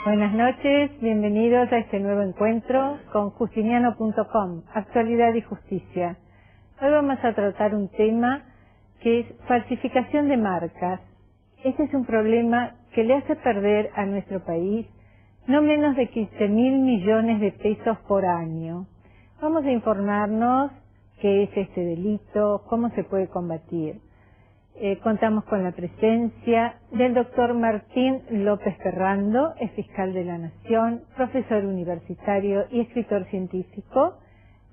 Buenas noches, bienvenidos a este nuevo encuentro con Justiniano.com, Actualidad y Justicia. Hoy vamos a tratar un tema que es falsificación de marcas. Este es un problema que le hace perder a nuestro país no menos de 15.000 millones de pesos por año. Vamos a informarnos qué es este delito, cómo se puede combatir. Contamos con la presencia del doctor Martín López Ferrando, es fiscal de la Nación, profesor universitario y escritor científico.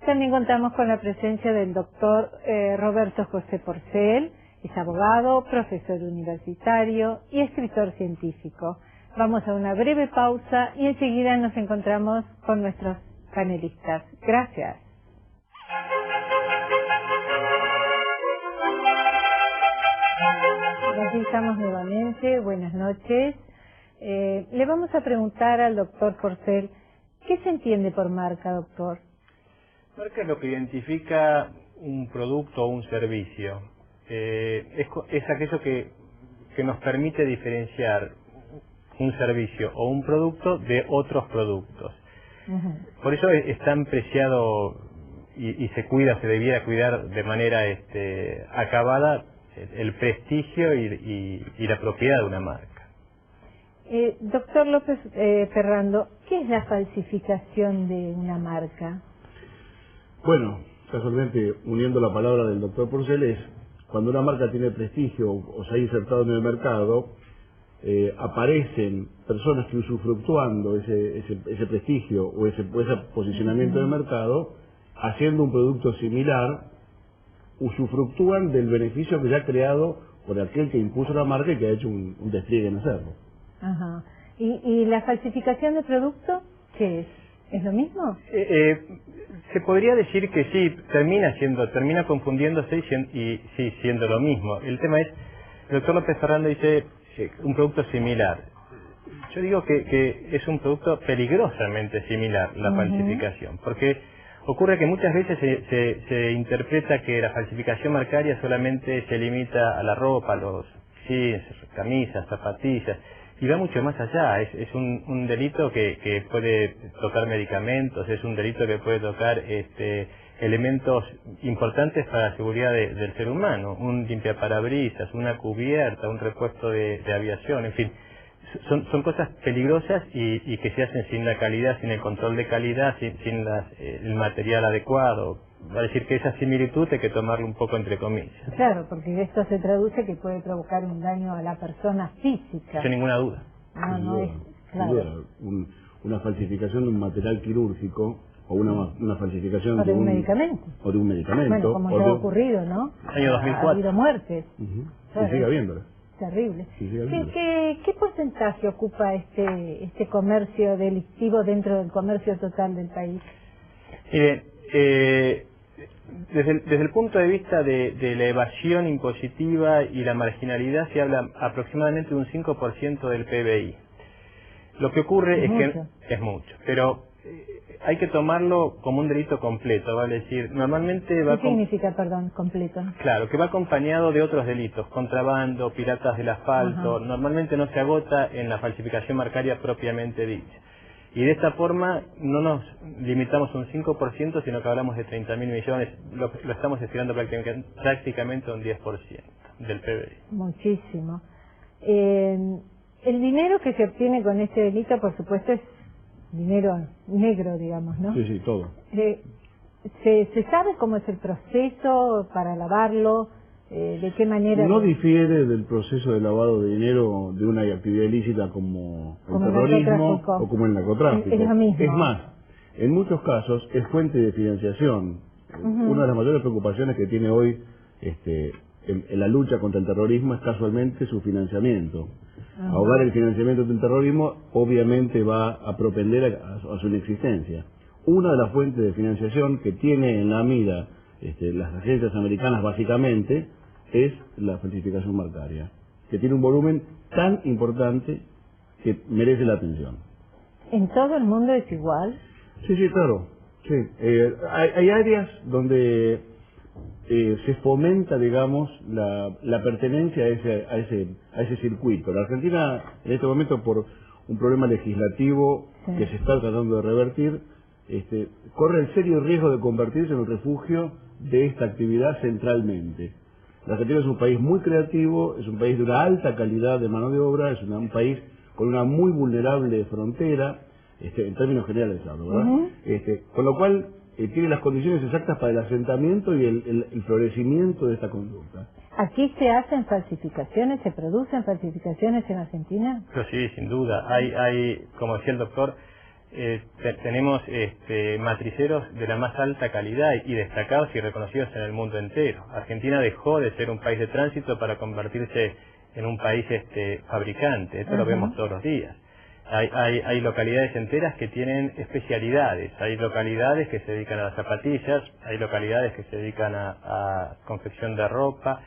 También contamos con la presencia del doctor Roberto José Porcel, es abogado, profesor universitario y escritor científico. Vamos a una breve pausa y enseguida nos encontramos con nuestros panelistas. Gracias. Aquí estamos nuevamente, buenas noches. Le vamos a preguntar al doctor Porcel, ¿qué se entiende por marca, doctor? Marca es lo que identifica un producto o un servicio. Es aquello que nos permite diferenciar un servicio o un producto de otros productos. Por eso es tan preciado y se debiera cuidar de manera acabada el prestigio y la propiedad de una marca. Doctor López Ferrando, ¿qué es la falsificación de una marca? Bueno, casualmente, uniendo la palabra del doctor Porcel, es cuando una marca tiene prestigio o se ha insertado en el mercado, aparecen personas que usufructuando ese prestigio o ese posicionamiento de mercado, haciendo un producto similar, usufructúan del beneficio que ya ha creado por aquel que impuso la marca y que ha hecho un despliegue en hacerlo. Ajá. ¿Y la falsificación de producto qué es? ¿Es lo mismo? Se podría decir que sí, termina confundiéndose y sí, siendo lo mismo. El tema es, el doctor López Ferrando dice un producto similar. Yo digo que es un producto peligrosamente similar, la falsificación, porque ocurre que muchas veces se interpreta que la falsificación marcaria solamente se limita a la ropa, a los jeans, camisas, zapatillas, y va mucho más allá. Es un delito que puede tocar medicamentos, es un delito que puede tocar elementos importantes para la seguridad del ser humano, un limpiaparabrisas, una cubierta, un repuesto de aviación, en fin. Son cosas peligrosas y que se hacen sin la calidad, sin el control de calidad, sin el material adecuado. Va a decir que esa similitud hay que tomarlo un poco entre comillas. Claro, porque esto se traduce que puede provocar un daño a la persona física. Sin ninguna duda. No es, claro. Una falsificación de un material quirúrgico o una falsificación de un medicamento. O de un medicamento. Bueno, como ya ha ocurrido, ¿no? Año 2004. Ha habido muertes. Y sigue habiéndola. Terrible. ¿Qué porcentaje ocupa este comercio delictivo dentro del comercio total del país? Mire, desde el punto de vista de la evasión impositiva y la marginalidad se habla aproximadamente de un 5% del PBI. Lo que ocurre es que es mucho, pero hay que tomarlo como un delito completo, vale decir, normalmente va... ¿Qué significa, perdón, completo? Claro, que va acompañado de otros delitos, contrabando, piratas del asfalto, normalmente no se agota en la falsificación marcaria propiamente dicha. Y de esta forma no nos limitamos a un 5%, sino que hablamos de 30.000 millones, lo estamos estirando prácticamente a un 10% del PBI. Muchísimo. El dinero que se obtiene con este delito, por supuesto, es dinero negro, digamos, ¿no? Sí, todo. ¿Se sabe cómo es el proceso para lavarlo? ¿De qué manera? No difiere del proceso de lavado de dinero de una actividad ilícita como el terrorismo o como el narcotráfico. Es lo mismo. Es más, en muchos casos es fuente de financiación. Una de las mayores preocupaciones que tiene hoy en la lucha contra el terrorismo es casualmente su financiamiento. Ahogar el financiamiento del terrorismo obviamente va a propender a su inexistencia. Una de las fuentes de financiación que tiene en la mira las agencias americanas básicamente es la falsificación marcaria, que tiene un volumen tan importante que merece la atención. ¿En todo el mundo es igual? Sí, claro. Sí. Hay áreas donde se fomenta, digamos, la pertenencia a ese circuito. La Argentina, en este momento, por un problema legislativo que se está tratando de revertir, corre el serio riesgo de convertirse en un refugio de esta actividad centralmente. La Argentina es un país muy creativo, es un país de una alta calidad de mano de obra, es un país con una muy vulnerable frontera, en términos generales hablo, ¿verdad? Con lo cual tiene las condiciones exactas para el asentamiento y el florecimiento de esta conducta. ¿Aquí se hacen falsificaciones, se producen falsificaciones en Argentina? Pero sí, sin duda. Hay, como decía el doctor, tenemos matriceros de la más alta calidad y destacados y reconocidos en el mundo entero. Argentina dejó de ser un país de tránsito para convertirse en un país fabricante. Esto lo vemos todos los días. Hay localidades enteras que tienen especialidades. Hay localidades que se dedican a las zapatillas, hay localidades que se dedican a confección de ropa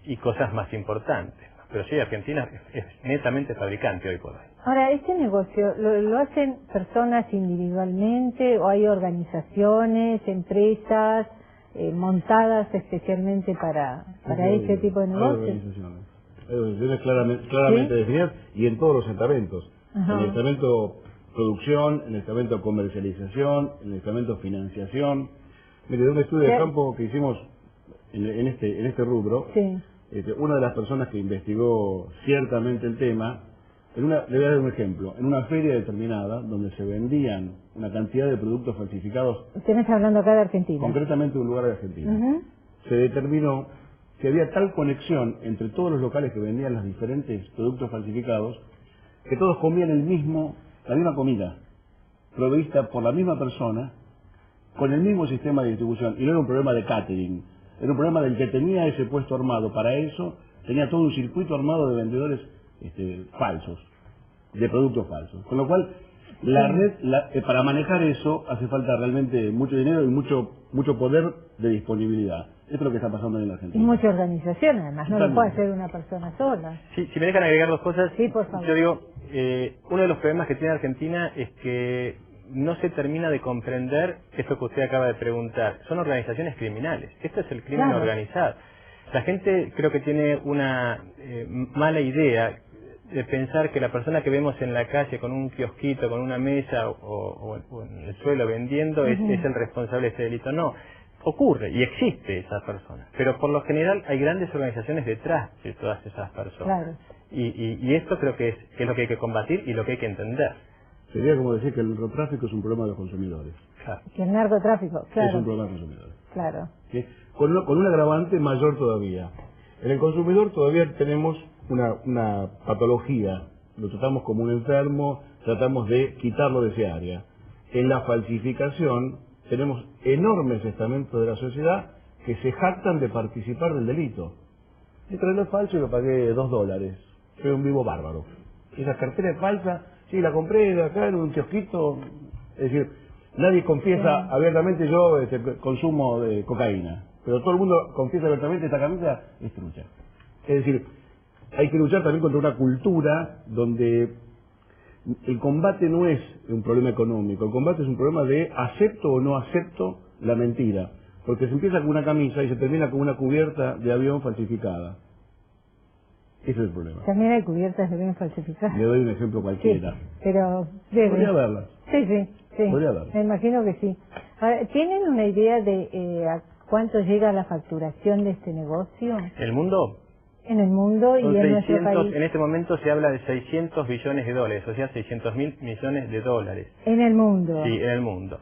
y cosas más importantes. Pero sí, Argentina es netamente fabricante hoy por hoy. Ahora, ¿este negocio lo hacen personas individualmente o hay organizaciones, empresas montadas especialmente para este tipo de negocios? Hay organizaciones claramente definidas y en todos los estamentos. En el estamento producción, en el estamento comercialización, en el estamento financiación. Mire, de un estudio de campo que hicimos en este rubro, una de las personas que investigó ciertamente el tema, le voy a dar un ejemplo, en una feria determinada donde se vendían una cantidad de productos falsificados. Usted me está hablando acá de Argentina. Concretamente de un lugar de Argentina. Se determinó que había tal conexión entre todos los locales que vendían los diferentes productos falsificados, que todos comían la misma comida, provista por la misma persona, con el mismo sistema de distribución. Y no era un problema de catering, era un problema del que tenía ese puesto armado. Para eso tenía todo un circuito armado de vendedores falsos, de productos falsos. Con lo cual, la red, para manejar eso, hace falta realmente mucho dinero y mucho poder de disponibilidad. Esto es lo que está pasando en la Argentina. Y mucha organización, además, no lo puede hacer una persona sola. Sí, si me dejan agregar dos cosas, sí, por favor. Yo digo, uno de los problemas que tiene Argentina es que no se termina de comprender esto que usted acaba de preguntar. Son organizaciones criminales. Esto es el crimen organizado. La gente creo que tiene una mala idea de pensar que la persona que vemos en la calle con un kiosquito, con una mesa o en el suelo vendiendo es el responsable de este delito. No, ocurre y existe esa persona. Pero por lo general hay grandes organizaciones detrás de todas esas personas. Y esto creo que es lo que hay que combatir y lo que hay que entender. Sería como decir que el narcotráfico es un problema de los consumidores. Claro. Que el narcotráfico, es un problema de los consumidores. Claro. ¿Sí? Con un agravante mayor todavía. En el consumidor todavía tenemos una patología, lo tratamos como un enfermo, tratamos de quitarlo de ese área. En la falsificación tenemos enormes estamentos de la sociedad que se jactan de participar del delito. Este reloj es falso y lo pagué $2. Soy un vivo bárbaro. Esa cartera es falsa, sí, la compré de acá en un kiosquito. Es decir, nadie confiesa abiertamente yo consumo de cocaína. Pero todo el mundo confiesa abiertamente esta camisa es trucha. Es decir, hay que luchar también contra una cultura donde el combate no es un problema económico, el combate es un problema de acepto o no acepto la mentira. Porque se empieza con una camisa y se termina con una cubierta de avión falsificada. Ese es el problema. También hay cubiertas de avión falsificadas. Le doy un ejemplo cualquiera. Sí, pero podría verlas. Sí. Podría verlas. Me imagino que sí. Ahora, ¿tienen una idea de a cuánto llega la facturación de este negocio? ¿El mundo? En el mundo y en nuestro país. En este momento se habla de 600 billones de dólares, o sea, 600.000 millones de dólares. En el mundo. Sí, en el mundo.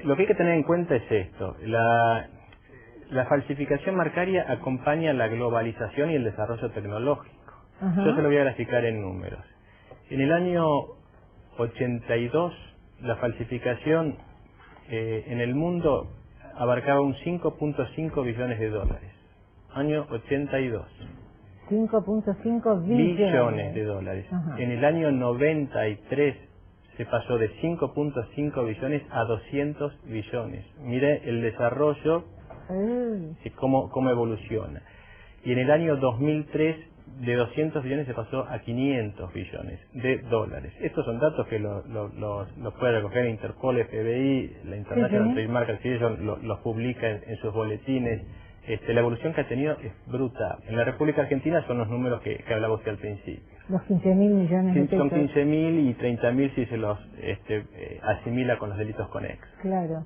Lo que hay que tener en cuenta es esto. La falsificación marcaria acompaña la globalización y el desarrollo tecnológico. Yo se lo voy a graficar en números. En el año 82, la falsificación en el mundo abarcaba un 5.5 billones de dólares. Año 82. 5.5 billones de dólares. En el año 93 se pasó de 5.5 billones a 200 billones. Mire el desarrollo, cómo evoluciona. Y en el año 2003 de 200 billones se pasó a 500 billones de dólares. Estos son datos que los puede recoger Interpol, FBI, la International Trade Mark Association los publica en sus boletines. La evolución que ha tenido es brutal. En la República Argentina son los números que hablaba usted al principio. Los 15.000 millones de pesos. Son 15.000 y 30.000 si se los asimila con los delitos conexos. Claro.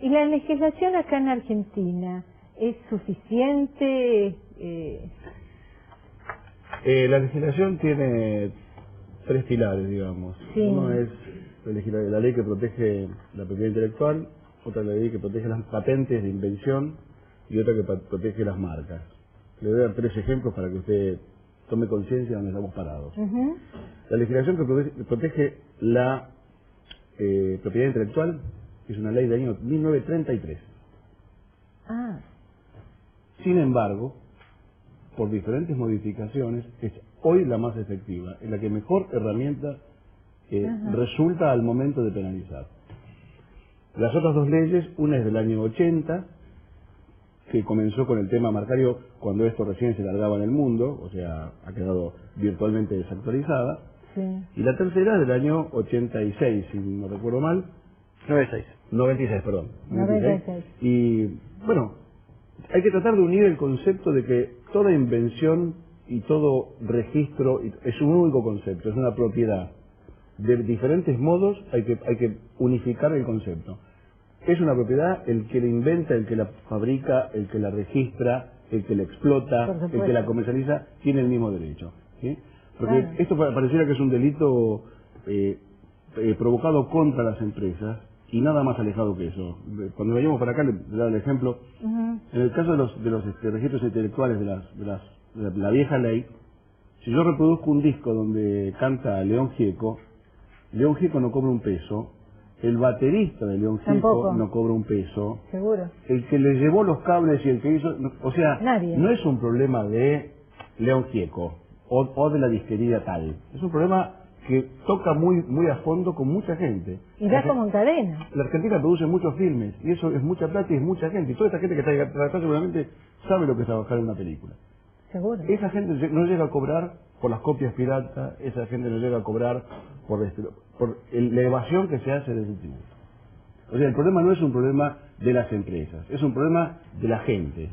¿Y la legislación acá en Argentina es suficiente? La legislación tiene tres pilares, digamos. Sí. Uno es la ley que protege la propiedad intelectual, otra ley que protege las patentes de invención y otra que protege las marcas. Le voy a dar tres ejemplos para que usted tome conciencia de donde estamos parados. La legislación que protege la propiedad intelectual es una ley del año 1933. Sin embargo, por diferentes modificaciones, es hoy la más efectiva, es la que mejor herramienta resulta al momento de penalizar. Las otras dos leyes, una es del año 80, que comenzó con el tema marcario cuando esto recién se largaba en el mundo, o sea, ha quedado virtualmente desactualizada. Sí. Y la tercera del año 86, si no recuerdo mal. 96, perdón. 96. Y, bueno, hay que tratar de unir el concepto de que toda invención y todo registro es un único concepto, es una propiedad. De diferentes modos hay que unificar el concepto. Es una propiedad el que la inventa, el que la fabrica, el que la registra, el que la explota, el que la comercializa, tiene el mismo derecho. ¿Sí? Porque esto pareciera que es un delito provocado contra las empresas y nada más alejado que eso. Cuando vayamos para acá, le doy el ejemplo. En el caso de los registros intelectuales de la vieja ley, si yo reproduzco un disco donde canta León Gieco no cobra un peso, el baterista de León Gieco no cobra un peso, seguro. El que le llevó los cables y el que hizo, o sea, nadie. No es un problema de León Gieco o de la disquería tal, es un problema que toca muy a fondo con mucha gente. Y da como en cadena. La Argentina produce muchos filmes y eso es mucha plata y es mucha gente, y toda esta gente que está acá seguramente sabe lo que es trabajar en una película. Seguro. Esa gente no llega a cobrar por las copias piratas, esa gente no llega a cobrar por la evasión que se hace de ese tributo. O sea, el problema no es un problema de las empresas, es un problema de la gente.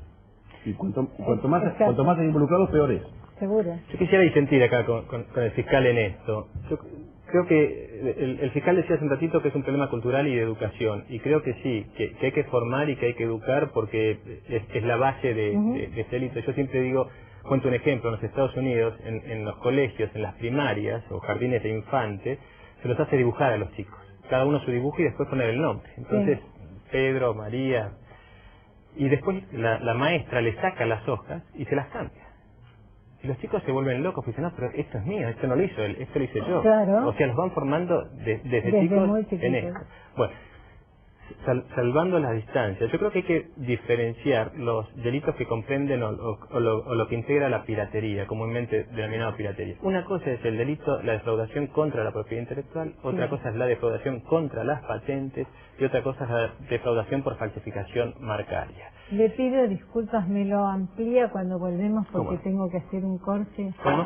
Y cuanto más hay involucrados, peor es. Seguro. Yo quisiera disentir acá con el fiscal en esto. Yo creo que el fiscal decía hace un ratito que es un problema cultural y de educación, y creo que sí, que hay que formar y que hay que educar porque es la base de este delito. Yo siempre digo, cuento un ejemplo, en los Estados Unidos, en los colegios, en las primarias o jardines de infantes, se los hace dibujar a los chicos, cada uno su dibujo y después poner el nombre. Entonces, Pedro, María, y después la maestra le saca las hojas y se las cambia. Y los chicos se vuelven locos y dicen, no, pero esto es mío, esto no lo hizo él, esto lo hice yo. Claro. O sea, los van formando desde chicos en esto. Bueno, salvando las distancias, yo creo que hay que diferenciar los delitos que comprenden o lo que integra la piratería, comúnmente denominado piratería. Una cosa es el delito, la defraudación contra la propiedad intelectual, otra cosa es la defraudación contra las patentes y otra cosa es la defraudación por falsificación marcaria. Le pido disculpas, me lo amplía cuando volvemos porque tengo que hacer un corte. ¿Cómo?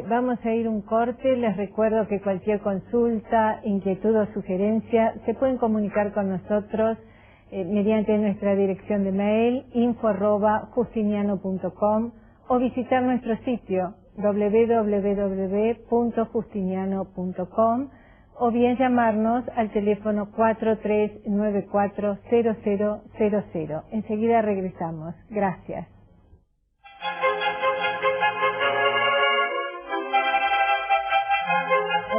Vamos a ir un corte, les recuerdo que cualquier consulta, inquietud o sugerencia se pueden comunicar con nosotros mediante nuestra dirección de mail info@justiniano.com o visitar nuestro sitio www.justiniano.com o bien llamarnos al teléfono 43940000. Enseguida regresamos. Gracias.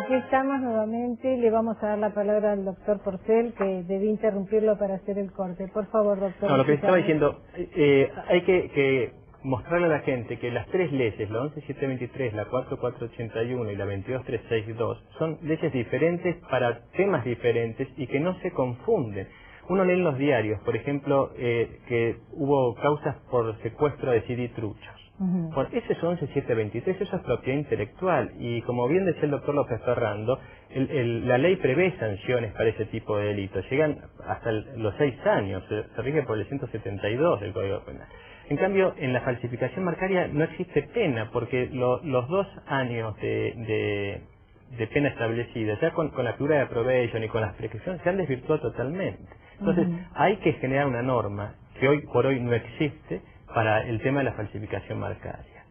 Aquí estamos nuevamente. Le vamos a dar la palabra al doctor Porcel, que debí interrumpirlo para hacer el corte. Por favor, doctor. No, lo que estaba diciendo, hay que mostrarle a la gente que las tres leyes, la 11723, la 4481 y la 22362, son leyes diferentes para temas diferentes y que no se confunden. Uno lee en los diarios, por ejemplo, que hubo causas por secuestro de CD truchos. Bueno, ese es 11723, eso es propiedad intelectual y como bien decía el doctor López Ferrando, la ley prevé sanciones para ese tipo de delitos, llegan hasta los 6 años, se rige por el 172 del Código Penal. En cambio, en la falsificación marcaria no existe pena, porque los 2 años de pena establecida, ya con la figura de probation y con las prescripciones, se han desvirtuado totalmente. Entonces, hay que generar una norma que hoy por hoy no existe para el tema de la falsificación marcaria.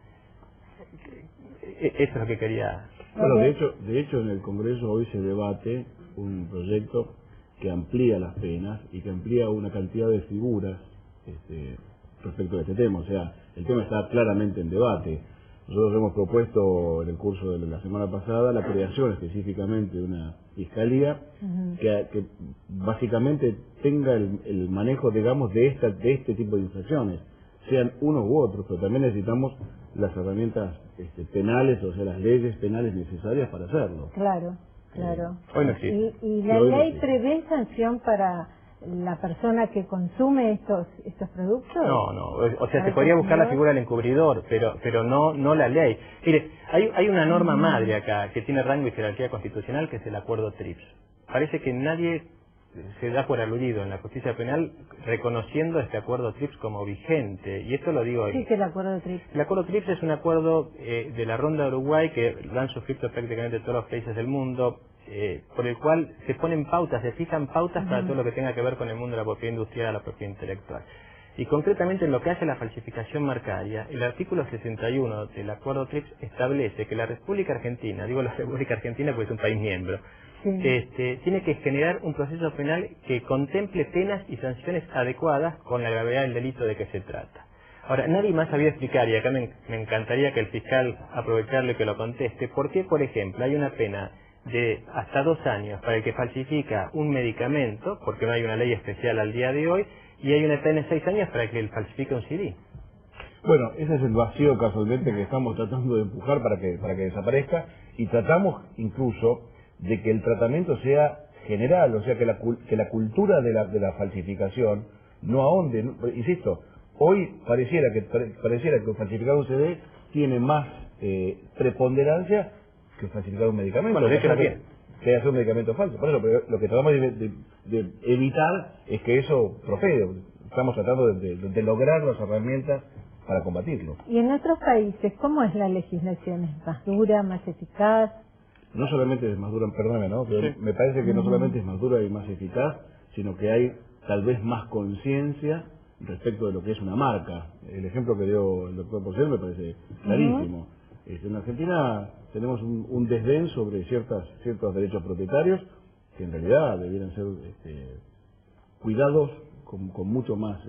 Eso es lo que quería... Bueno, de hecho en el Congreso hoy se debate un proyecto que amplía las penas y que amplía una cantidad de figuras respecto a este tema. O sea, el tema está claramente en debate. Nosotros hemos propuesto en el curso de la semana pasada la creación específicamente de una fiscalía que básicamente tenga el manejo, digamos, de este tipo de infracciones, sean unos u otros, pero también necesitamos las herramientas penales, o sea, las leyes penales necesarias para hacerlo. Claro, claro. Hoy no existe. ¿Y la ley prevé sanción para la persona que consume estos productos? No, o sea, se podría buscar la figura del encubridor, pero no la ley. Mire, hay una norma madre acá que tiene rango y jerarquía constitucional, que es el acuerdo TRIPS. Parece que nadie se da por aludido en la justicia penal reconociendo este acuerdo TRIPS como vigente, y esto lo digo... Sí, que el acuerdo TRIPS. El acuerdo TRIPS es un acuerdo de la Ronda de Uruguay que lo han suscrito prácticamente todos los países del mundo, por el cual se ponen pautas, se fijan pautas para todo lo que tenga que ver con el mundo de la propiedad industrial, la propiedad intelectual. Y concretamente en lo que hace a la falsificación marcaria, el artículo 61 del acuerdo TRIPS establece que la República Argentina, digo la República Argentina porque es un país miembro, tiene que generar un proceso penal que contemple penas y sanciones adecuadas con la gravedad del delito de que se trata. Ahora, nadie más sabía explicar, y acá me encantaría que el fiscal aprovecharle y que lo conteste, por qué, por ejemplo, hay una pena de hasta 2 años para el que falsifica un medicamento, porque no hay una ley especial al día de hoy, y hay una pena de 6 años para el que falsifica un CD. Bueno, ese es el vacío casualmente que estamos tratando de empujar para que desaparezca, y tratamos incluso de que el tratamiento sea general, o sea, que la cultura de la falsificación no ahonde. Insisto, hoy pareciera que falsificar un CD tiene más preponderancia que falsificar un medicamento. Bueno, de hecho que hacer un medicamento falso. Por eso, pero lo que tratamos de evitar es que eso procede. Estamos tratando de lograr las herramientas para combatirlo. ¿Y en otros países cómo es la legislación? ¿Es más dura, más eficaz? No solamente es más dura, perdóname, ¿no? Pero me parece que no solamente es más dura y más eficaz, sino que hay tal vez más conciencia respecto de lo que es una marca. El ejemplo que dio el doctor Porcel me parece clarísimo. En Argentina tenemos un desdén sobre ciertos derechos propietarios que en realidad debieran ser cuidados con mucho más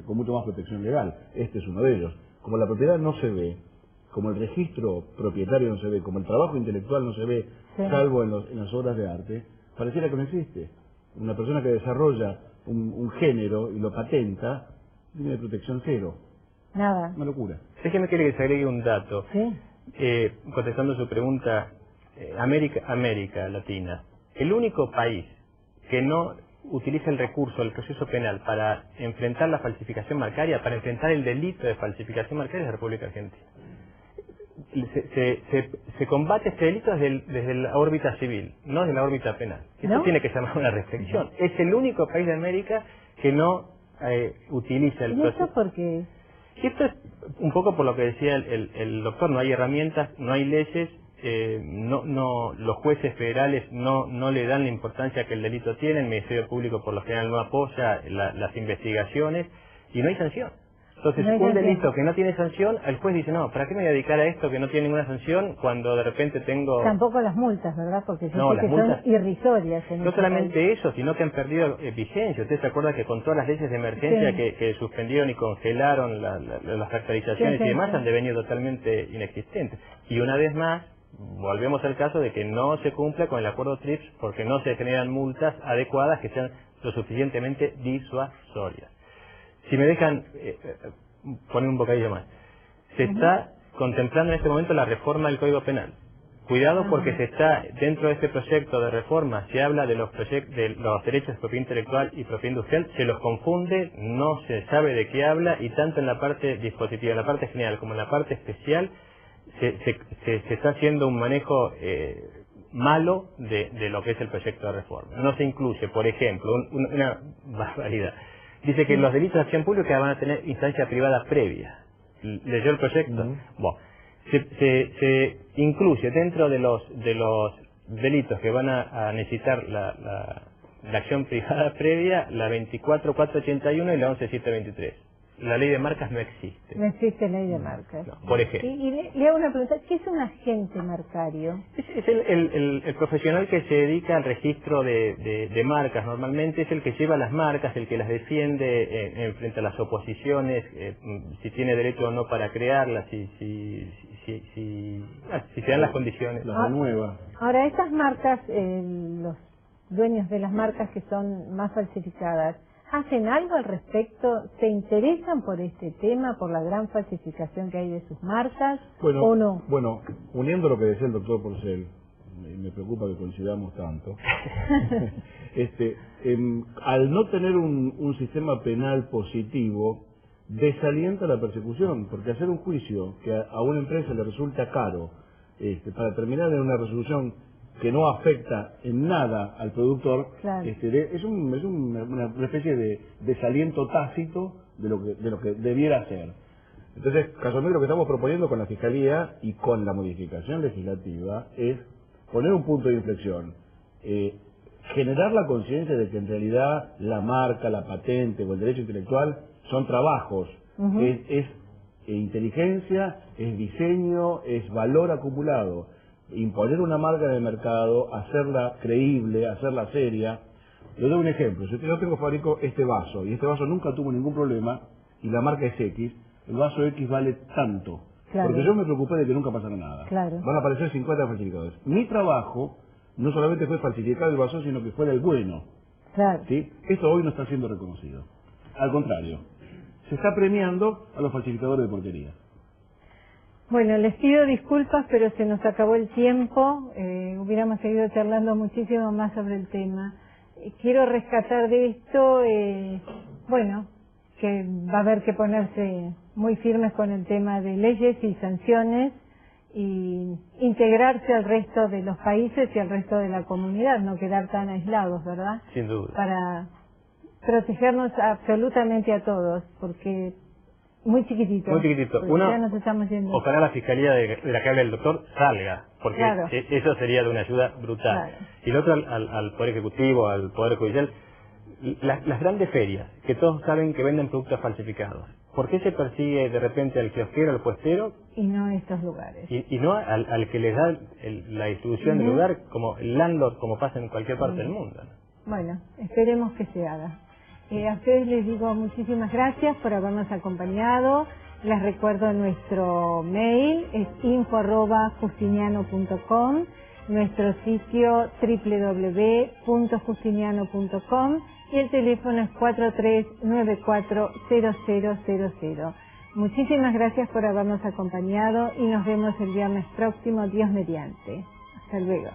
protección legal. Este es uno de ellos. Como la propiedad no se ve, como el registro propietario no se ve, como el trabajo intelectual no se ve, salvo en las obras de arte, pareciera que no existe. Una persona que desarrolla un género y lo patenta, tiene protección cero. Nada. Una locura. Déjeme que les agregue un dato. Sí. Contestando su pregunta, América Latina, el único país que no utiliza el recurso del proceso penal para enfrentar la falsificación marcaria, para enfrentar el delito de falsificación marcaria, es la República Argentina. Se combate este delito desde la órbita civil, no desde la órbita penal. Eso tiene que llamar una reflexión. Es el único país de América que no utiliza el proceso. ¿Y eso por qué? Y esto es un poco por lo que decía el doctor, no hay herramientas, no hay leyes, los jueces federales no le dan la importancia que el delito tiene, el Ministerio Público por lo general no apoya las investigaciones y no hay sanción. Entonces, un delito que no tiene sanción, el juez dice, no, ¿para qué me voy a dedicar a esto que no tiene ninguna sanción cuando de repente tengo... Tampoco las multas, ¿verdad? Porque no, sé que multas son irrisorias. No solamente eso, sino que han perdido vigencia. Usted se acuerda que con todas las leyes de emergencia que suspendieron y congelaron las actualizaciones y demás han devenido totalmente inexistentes. Y una vez más, volvemos al caso de que no se cumpla con el acuerdo TRIPS porque no se generan multas adecuadas que sean lo suficientemente disuasorias. Si me dejan poner un bocadillo más. Se está contemplando en este momento la reforma del Código Penal. Cuidado porque se está, dentro de este proyecto de reforma, se habla de los derechos de propiedad intelectual y propiedad industrial, se los confunde, no se sabe de qué habla, y tanto en la parte dispositiva, en la parte general como en la parte especial, se está haciendo un manejo malo de lo que es el proyecto de reforma. No se incluye, por ejemplo, una barbaridad. Dice que los delitos de acción pública van a tener instancia privada previa. ¿Leyó el proyecto? Bueno, se incluye dentro de los delitos que van a necesitar la acción privada previa, la 24.481 y la 11.723. la ley de marcas no existe. No existe ley de marcas. No, por ejemplo. Y le hago una pregunta, ¿qué es un agente marcario? Es el profesional que se dedica al registro de marcas. Normalmente es el que lleva las marcas, el que las defiende frente a las oposiciones, si tiene derecho o no para crearlas, si se dan las condiciones. Las renueva. Ahora, estas marcas, los dueños de las marcas que son más falsificadas, ¿hacen algo al respecto? ¿Se interesan por este tema, por la gran falsificación que hay de sus marcas, o no? Bueno, uniendo lo que decía el doctor Porcel, me preocupa que coincidamos tanto, al no tener un sistema penal positivo, desalienta la persecución, porque hacer un juicio que a una empresa le resulta caro, para terminar en una resolución que no afecta en nada al productor, claro, es una especie de desaliento tácito de lo que debiera hacer. Entonces, casualmente lo que estamos proponiendo con la Fiscalía y con la modificación legislativa es poner un punto de inflexión, generar la conciencia de que en realidad la marca, la patente o el derecho intelectual son trabajos, es inteligencia, es diseño, es valor acumulado. Imponer una marca en el mercado, hacerla creíble, hacerla seria. Le doy un ejemplo. Si yo fabrico este vaso, y este vaso nunca tuvo ningún problema, y la marca es X, el vaso X vale tanto. Claro. Porque yo me preocupé de que nunca pasara nada. Claro. Van a aparecer 50 falsificadores. Mi trabajo no solamente fue falsificar el vaso, sino que fuera el bueno. Claro. ¿Sí? Esto hoy no está siendo reconocido. Al contrario, se está premiando a los falsificadores de porquería. Bueno, les pido disculpas, pero se nos acabó el tiempo. Hubiéramos seguido charlando muchísimo más sobre el tema. Quiero rescatar de esto, que va a haber que ponerse muy firmes con el tema de leyes y sanciones y integrarse al resto de los países y al resto de la comunidad, no quedar tan aislados, ¿verdad? Sin duda. Para protegernos absolutamente a todos, porque muy chiquitito. Muy chiquitito. Ya nos estamos yendo. Ojalá la fiscalía de la que habla el doctor salga, porque claro, eso sería de una ayuda brutal. Claro. Y lo otro al Poder Ejecutivo, al Poder Judicial, las grandes ferias, que todos saben que venden productos falsificados. ¿Por qué se persigue de repente al kiosquero, al puestero? Y no a estos lugares. Y no al que les da la distribución del lugar, como el landlord, como pasa en cualquier parte del mundo, ¿no? Bueno, esperemos que se haga. A ustedes les digo muchísimas gracias por habernos acompañado. Les recuerdo nuestro mail, es info@justiniano.com, nuestro sitio www.justiniano.com y el teléfono es 43940000. Muchísimas gracias por habernos acompañado y nos vemos el viernes próximo, Dios mediante. Hasta luego.